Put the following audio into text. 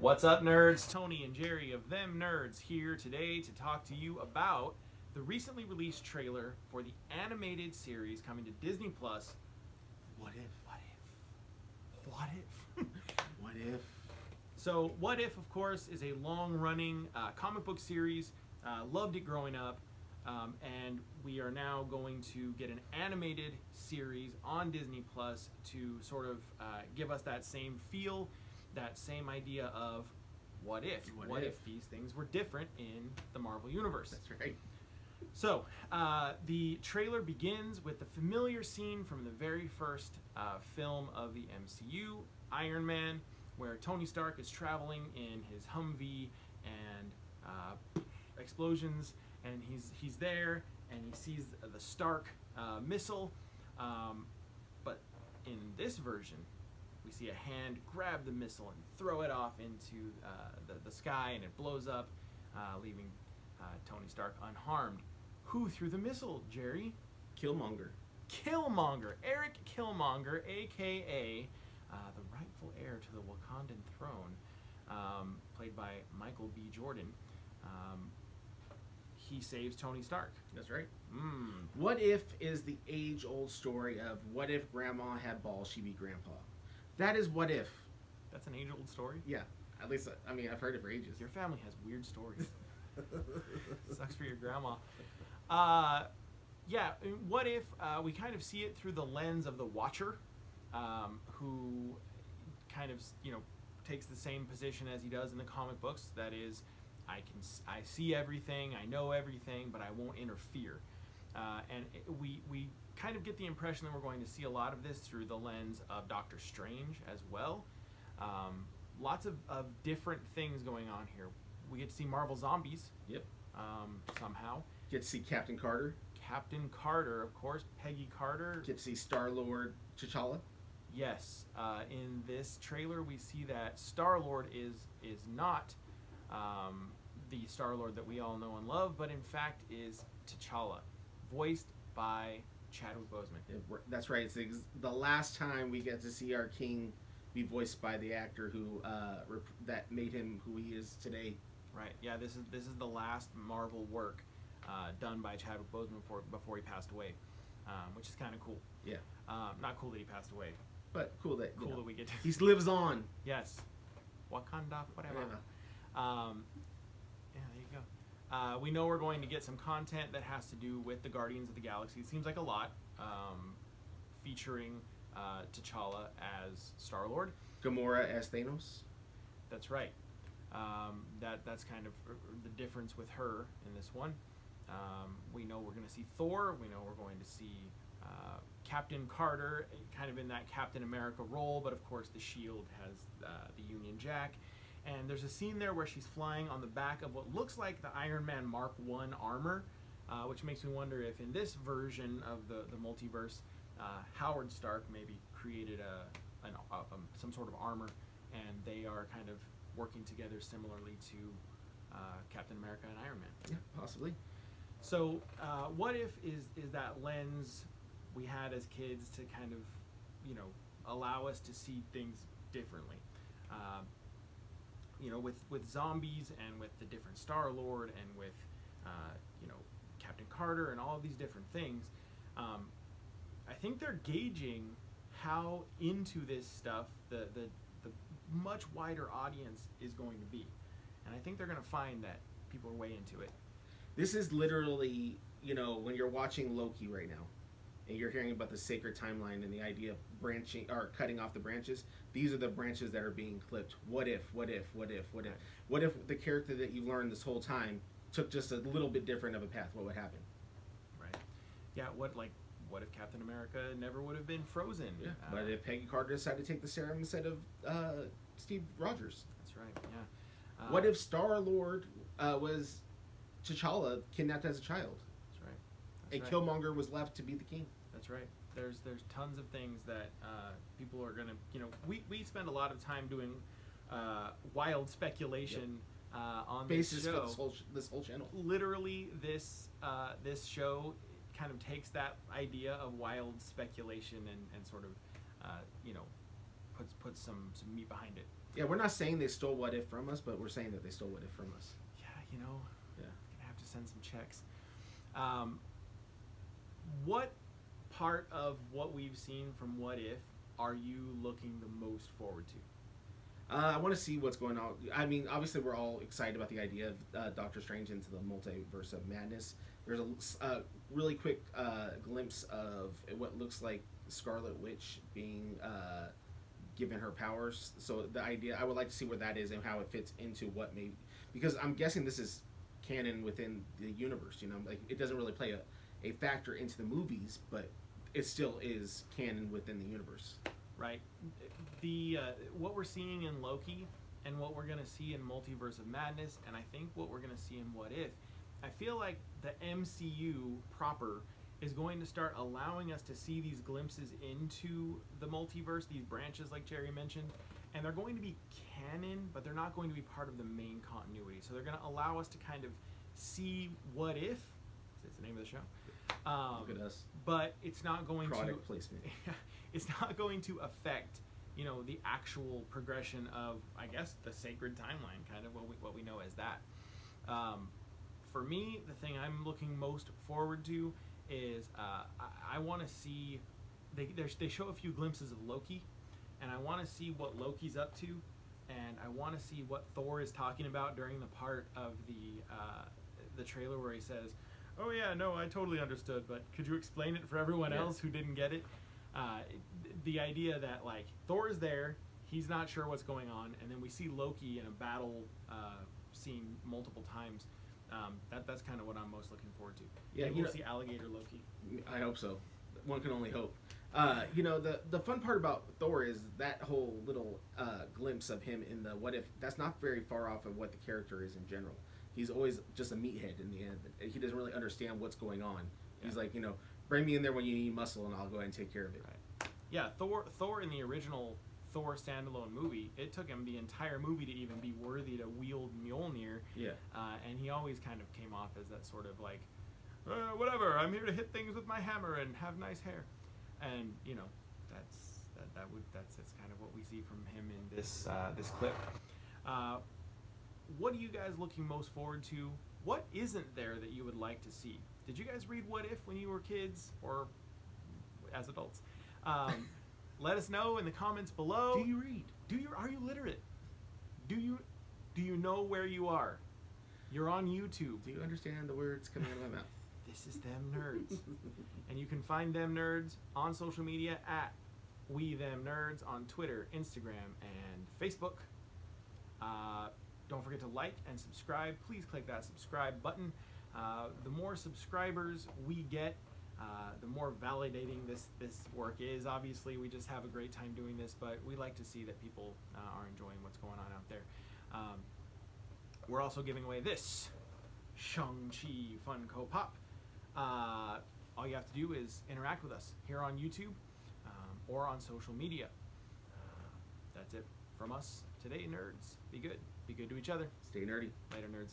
What's up, nerds? Tony and Jerry of Them Nerds here today to talk to you about the recently released trailer for the animated series coming to Disney Plus. What if? What if? What if? So, What If, of course, is a long-running comic book series. Loved it growing up, and we are now going to get an animated series on Disney Plus to sort of give us that same feel, that same idea of what if? What if these things were different in the Marvel Universe? That's right. So, the trailer begins with the familiar scene from the very first film of the MCU, Iron Man, where Tony Stark is traveling in his Humvee and explosions, and he's there, and he sees the Stark missile. But in this version, we see a hand grab the missile and throw it off into the sky, and it blows up, leaving Tony Stark unharmed. Who threw the missile, Jerry? Killmonger. Killmonger. Eric Killmonger, a.k.a. The rightful heir to the Wakandan throne, played by Michael B. Jordan. He saves Tony Stark. That's right. What if is the age-old story of what if Grandma had balls, she'd be Grandpa. That is what if. That's an age-old story? Yeah. At least, I mean, I've heard it for ages. Your family has weird stories. Sucks for your grandma. Yeah, what if we kind of see it through the lens of the Watcher, who kind of, takes the same position as he does in the comic books. That is, I see everything, I know everything, but I won't interfere. We kind of get the impression that we're going to see a lot of this through the lens of Doctor Strange as well. Lots of different things going on here. We get to see Marvel Zombies. Yep. Somehow. Get to see Captain Carter. Captain Carter, of course. Peggy Carter. Get to see Star-Lord T'Challa. Yes. In this trailer, we see that Star-Lord is not the Star-Lord that we all know and love, but in fact is T'Challa, voiced by Chadwick Boseman. That's right. It's the last time we get to see our king be voiced by the actor who that made him who he is today. Right. Yeah. This is the last Marvel work done by Chadwick Boseman before he passed away, which is kind of cool. Yeah. Not cool that he passed away, but cool that that we get to. He lives on. Yes. Wakanda forever. Yeah, there you go. We know we're going to get some content that has to do with the Guardians of the Galaxy. It seems like a lot, featuring T'Challa as Star-Lord. Gamora as Thanos. That's right. That's kind of the difference with her in this one. We know we're going to see Thor. We know we're going to see Captain Carter, kind of in that Captain America role, but of course the shield has the Union Jack. And there's a scene there where she's flying on the back of what looks like the Iron Man Mark I armor, which makes me wonder if in this version of the multiverse, Howard Stark maybe created some sort of armor, and they are kind of working together similarly to Captain America and Iron Man. Yeah, possibly. So, what if is that lens we had as kids to kind of, allow us to see things differently? With zombies and with the different Star-Lord and with, Captain Carter and all of these different things, I think they're gauging how into this stuff the much wider audience is going to be. And I think they're going to find that people are way into it. This is literally, when you're watching Loki right now, and you're hearing about the sacred timeline and the idea of branching or cutting off the branches, these are the branches that are being clipped. What if the character that you've learned this whole time took just a little bit different of a path? What would happen? Right. Yeah, what if Captain America never would have been frozen? Yeah. But if Peggy Carter decided to take the serum instead of Steve Rogers? That's right, yeah. What if Star-Lord was T'Challa kidnapped as a child? That's right. And Killmonger was left to be the king? That's right. There's tons of things that people are gonna, we spend a lot of time doing wild speculation on basis this show. For this whole channel. Literally, this show kind of takes that idea of wild speculation and sort of puts some meat behind it. Yeah, we're not saying they stole What If from us, but we're saying that they stole What If from us. Yeah, you know, Yeah. gonna have to send some checks. What part of what we've seen from What If are you looking the most forward to? I want to see what's going on. I mean, obviously, we're all excited about the idea of Doctor Strange into the multiverse of madness. There's a really quick glimpse of what looks like Scarlet Witch being given her powers. So the idea, I would like to see where that is and how it fits into what may, because I'm guessing this is canon within the universe. You know, like it doesn't really play a factor into the movies, but it still is canon within the universe. Right. The what we're seeing in Loki and what we're gonna see in Multiverse of Madness, and I think what we're gonna see in What If, I feel like the MCU proper is going to start allowing us to see these glimpses into the multiverse, these branches like Jerry mentioned, and they're going to be canon, but they're not going to be part of the main continuity. So they're going to allow us to kind of see What If, it's the name of the show. Look at us. But it's not going Product to placement. it's not going to affect, you know, the actual progression of, I guess, the sacred timeline, kind of what we know as that. For me, the thing I'm looking most forward to is I want to see they show a few glimpses of Loki, and I want to see what Loki's up to, and I want to see what Thor is talking about during the part of the trailer where he says, "Oh yeah, no, I totally understood, but could you explain it for everyone else who didn't get it?" The idea that like Thor is there, he's not sure what's going on, and then we see Loki in a battle scene multiple times. That's kind of what I'm most looking forward to. Yeah, Maybe we'll see alligator Loki. I hope so. One can only hope. You know, the fun part about Thor is that whole little glimpse of him in the What If. That's not very far off of what the character is in general. He's always just a meathead in the end. He doesn't really understand what's going on. He's like, you know, bring me in there when you need muscle, and I'll go ahead and take care of it. Right. Yeah, Thor in the original Thor standalone movie, it took him the entire movie to even be worthy to wield Mjolnir. Yeah. And he always kind of came off as that sort of like, whatever, I'm here to hit things with my hammer and have nice hair. And, you know, that's kind of what we see from him in this clip. What are you guys looking most forward to? What isn't there that you would like to see? Did you guys read What If when you were kids or as adults? Let us know in the comments below. Do you read? Are you literate? Do you know where you are? You're on YouTube. Do you understand the words coming out of my mouth? This is Them Nerds. And you can find Them Nerds on social media at We Them Nerds on Twitter, Instagram, and Facebook. Don't forget to like and subscribe. Please click that subscribe button. The more subscribers we get, the more validating this work is. Obviously, we just have a great time doing this, but we like to see that people are enjoying what's going on out there. We're also giving away this Shang-Chi Funko Pop. All you have to do is interact with us here on YouTube or on social media. That's it from us today, nerds. Be good. Be good to each other. Stay nerdy. Later, nerds.